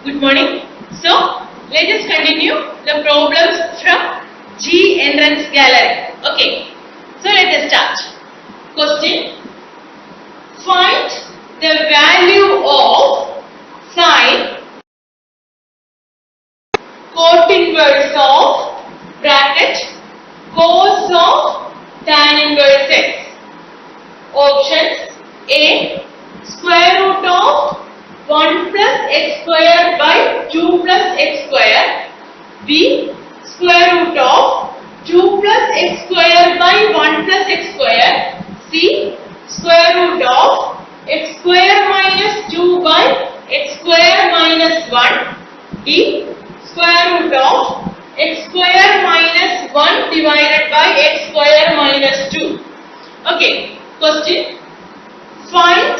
Good morning. So, let us continue the problems from G entrance gallery. Okay. So, let us start. Question. Find the value of sine cot inverse of bracket cos of tan inverse x. Options. A. Square root of 1 plus x square by 2 plus x square. B. Square root of 2 plus x square by 1 plus x square. C. Square root of x square minus 2 by x square minus 1. D. Square root of x square minus 1 divided by x square minus 2. Okay. Question. Find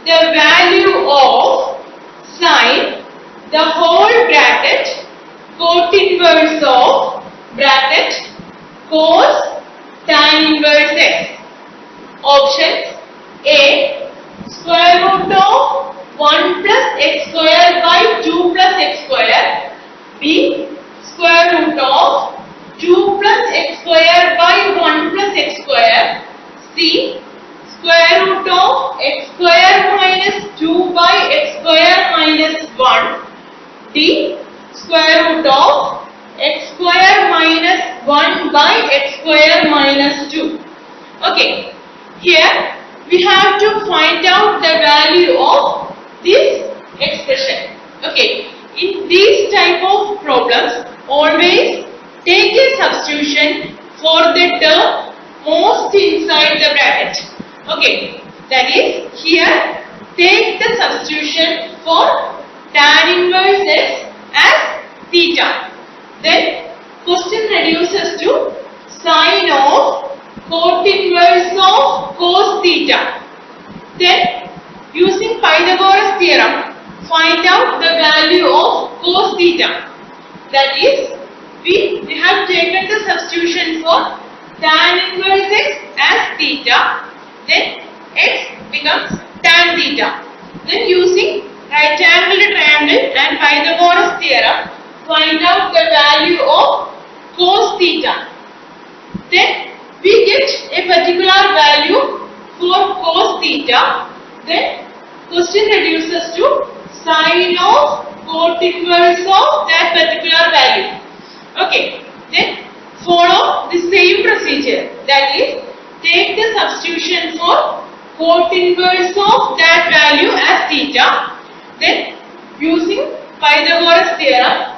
the value of sine the whole bracket cot inverse of bracket cos tan inverse x. Options. A. Square root of 1 plus x square by 2 plus x square. B. Square root of 2 plus x square by 1 plus x square. C. Square root of x square minus 2 by x square minus 1. D. Square root of x square minus 1 by x square minus 2. Okay. Here we have to find out the value of this expression. Okay. In these type of problems, always take a substitution for the term most inside the bracket. Okay, that is here take the substitution for tan inverse x as theta. Then question reduces to sine of cot inverse of cos theta. Then using Pythagoras theorem, find out the value of cos theta. That is, we have taken the substitution for tan inverse x as theta. Then x becomes tan theta. Then using right angle triangle and Pythagoras theorem, find out the value of cos theta. Then we get a particular value for cos theta. Then question reduces to sine of cot inverse of that particular value. Okay. Then follow the same procedure. That is, take the substitution for cot inverse of that value as theta. Then using Pythagoras theorem,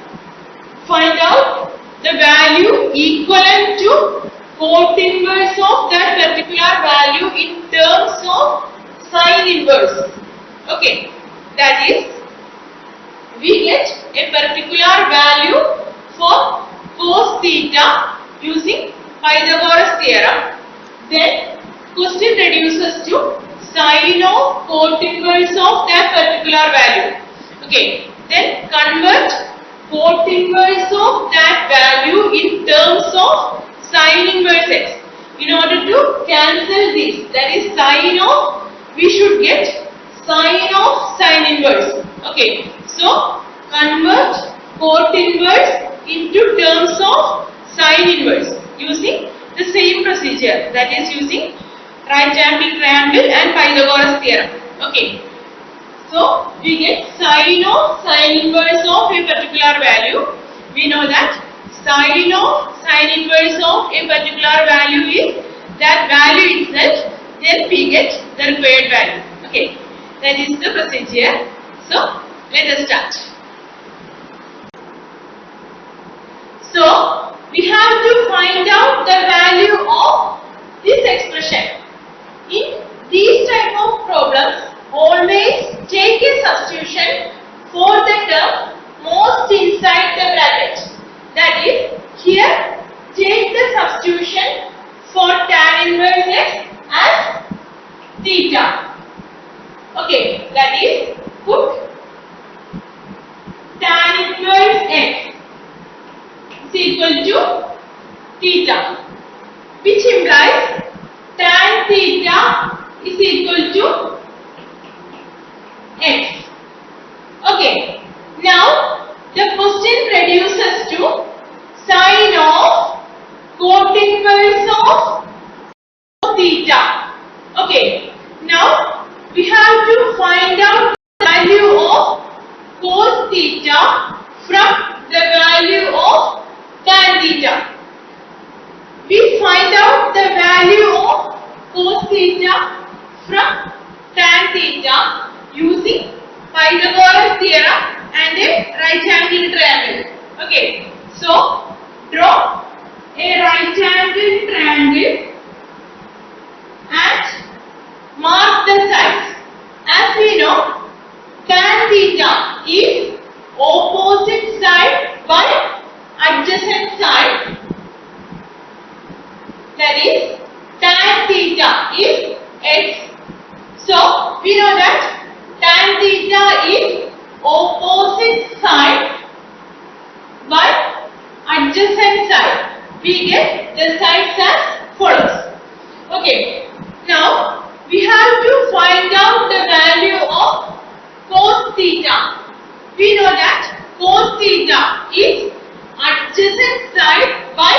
find out the value equivalent to cot inverse of that particular value in terms of sine inverse. Okay, that is, we get a particular value for cos theta using Pythagoras theorem. Then question reduces to sine of cot inverse of that particular value. Okay, then convert cot inverse of that value in terms of sine inverse x. In order to cancel this, that is sine of, we should get sine of sine inverse. Okay, so convert cot inverse into terms of sine inverse using the same procedure, that is using right angle triangle and Pythagoras theorem. Okay, so we get sine of sine inverse of a particular value. We know that sine of sine inverse of a particular value is that value itself. Then we get the required value. Okay, that is the procedure. So let us start. So we have to find out the value of this expression. In these type of problems, always take a substitution for the term most inside the bracket. That is, here take the substitution for tan inverse x as theta. Okay, that is, put tan inverse x is equal to theta, which implies tan theta is equal to x. Okay, now theta from the value of tan theta. We find out the value of cos theta from tan theta using Pythagoras theorem and a right angle triangle. Okay, so draw a right angle triangle and mark the sides. As we know, tan theta is opposite side by adjacent side. That is, tan theta is x. So we know that tan theta is opposite side by adjacent side. We get the sides as follows. Okay, now we have to find out the value of cos theta. We know that cos theta is adjacent side by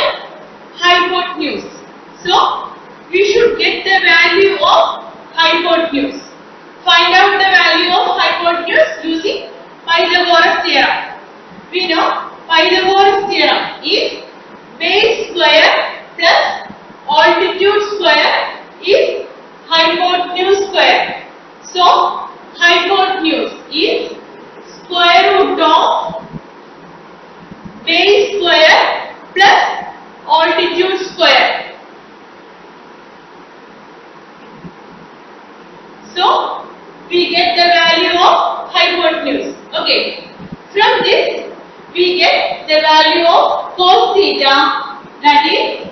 hypotenuse. So we should get the value of hypotenuse. Find out the value of hypotenuse using Pythagoras theorem. We know Pythagoras theorem is base square plus altitude square is hypotenuse square. So hypotenuse is square root of base square plus altitude square. So we get the value of hypotenuse. Okay, from this we get the value of cos theta, that is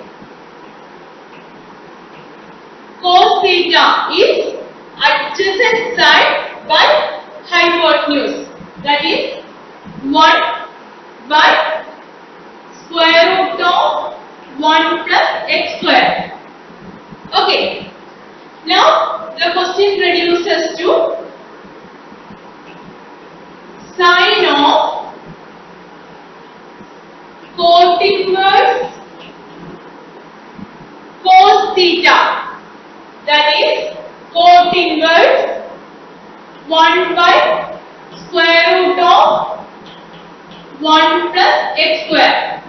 cos theta is adjacent side by hypotenuse, that is 1 by square root of 1 plus x square. Okay, now the question reduces to sine of cot inverse cos theta, that is cot inverse 1 by square root of 1 plus x square.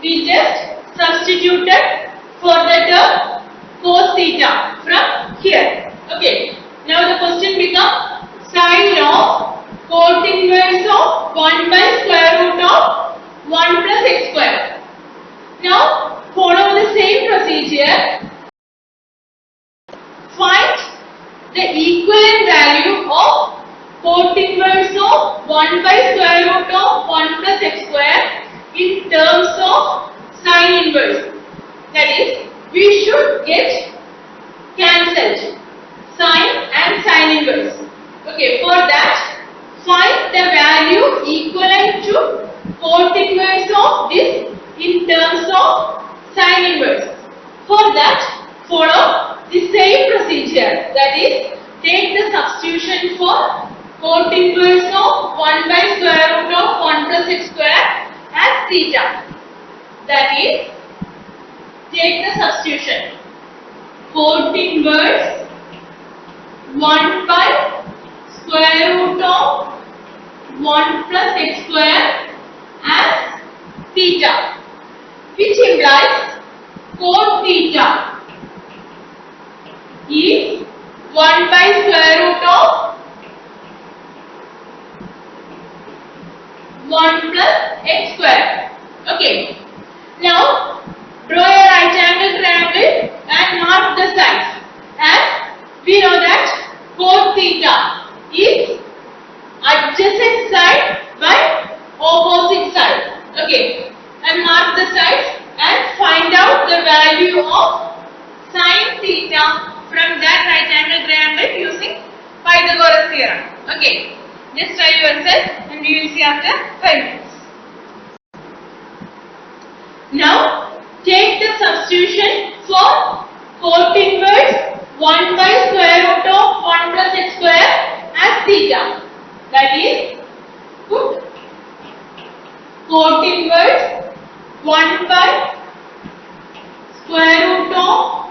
We just substituted for the term cos theta from here. Okay, now the question becomes sine of cot inverse of 1 by square root of 1 plus x square. Now follow the same procedure. Find the equivalent value of cot inverse of 1 by square root of 1 plus x square in terms of sine inverse. That is, we should get cancelled sine and sine inverse. Okay, for that find the value equivalent to cot inverse of this in terms of sine inverse. For that follow the same procedure, that is take the substitution for cot inverse of 1 by square root of 1 plus x square as theta. That is, take the substitution cot inverse 1 by square root of 1 plus x square as theta, which implies cot theta is 1 by square root of 1 plus x square. Okay, now draw a right angle triangle and mark the sides. As we know that cot theta is adjacent side by opposite side. Okay, and mark the sides and find out the value of sine theta from that right angle triangle using Pythagoras theorem. Okay, just try yourself and we will see after 5 minutes. Now take the substitution for cot inverse 1 by square root of 1 plus x square as theta. That is, put cot inverse 1 by square root of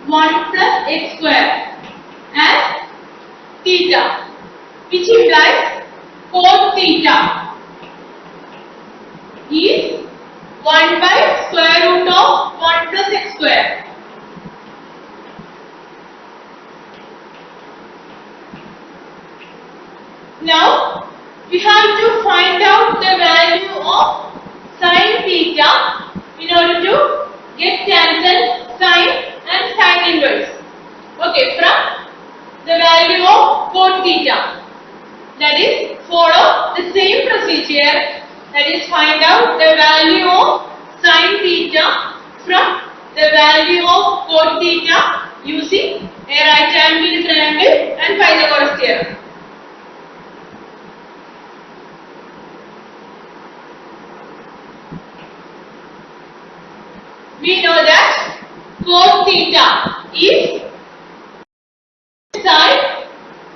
1 plus x square as theta, which implies cot theta is 1 by square root of 1 plus x square. Now we have to find out the value of sin theta in order to get tangent, sine and tan inverse. Okay, from the value of cot theta. That is, follow the same procedure. That is, find out the value of sin theta from the value of cot theta using a right angle triangle and Pythagoras theorem. We know that cot theta is side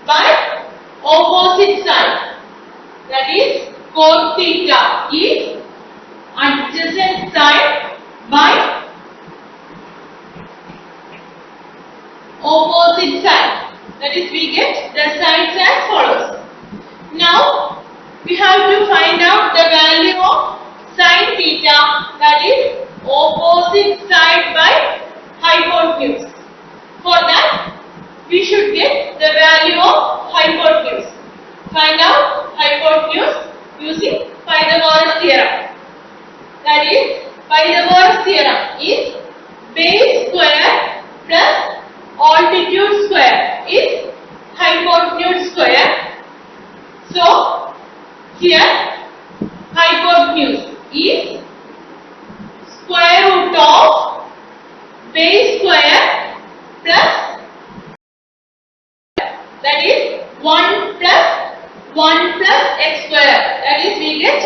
by opposite side. That is, cot theta is adjacent side by opposite side. That is, we get the sides as follows. Now we have to find out the value of sin theta, that is opposite side by hypotenuse. For that, we should get the value of hypotenuse. Find out hypotenuse using Pythagoras theorem. That is, Pythagoras theorem is base square plus altitude square is hypotenuse square. So here hypotenuse is square root of base square plus, that is 1 plus x square. That is, we get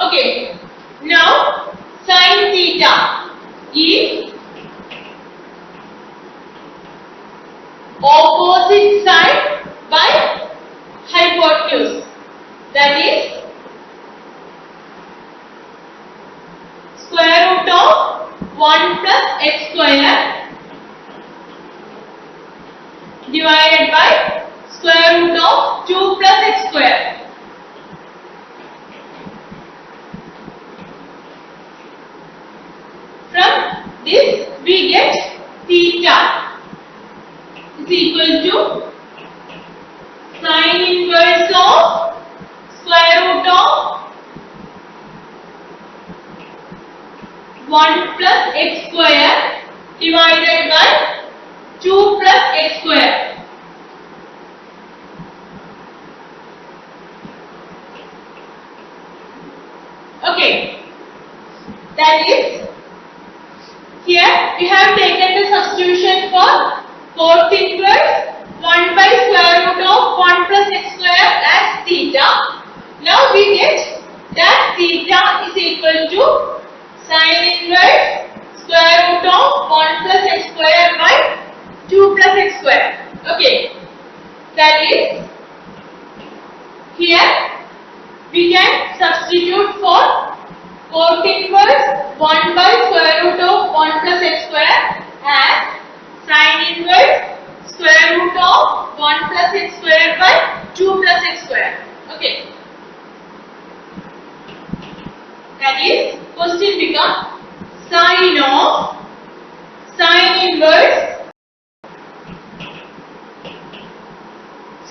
okay. Now sin theta is opposite side by hypotenuse. That is square root of 1 plus x square divided by square root of 2 plus x square. From this we get theta is equal to sin inverse of square root of 1 plus x square divided by 2 plus x square. Okay, that is, here we have taken the substitution for cot inverse 1 by square root of 1 plus x square as theta. Now we get that theta is equal to sin inverse square root of 1 plus x square by 2 plus x square. Okay, that is, here we can substitute for cot inverse 1 by square root of 1 plus x square as sin inverse square root of 1 plus x square by 2 plus x square. Okay, that is, question becomes sin inverse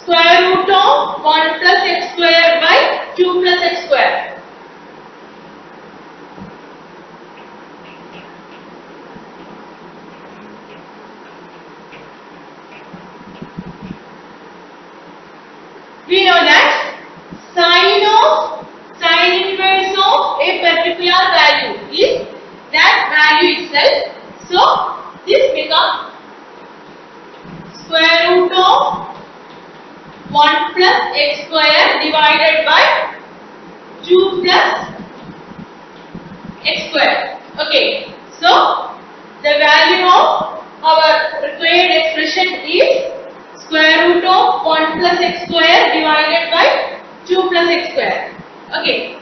square root of 1 plus x square by 2 plus x square. We know that sin inverse of a particular value is that value itself. So this becomes square root of 1 plus x square divided by 2 plus x square. Okay, so the value of our required expression is square root of 1 plus x square divided by 2 plus x square. Okay,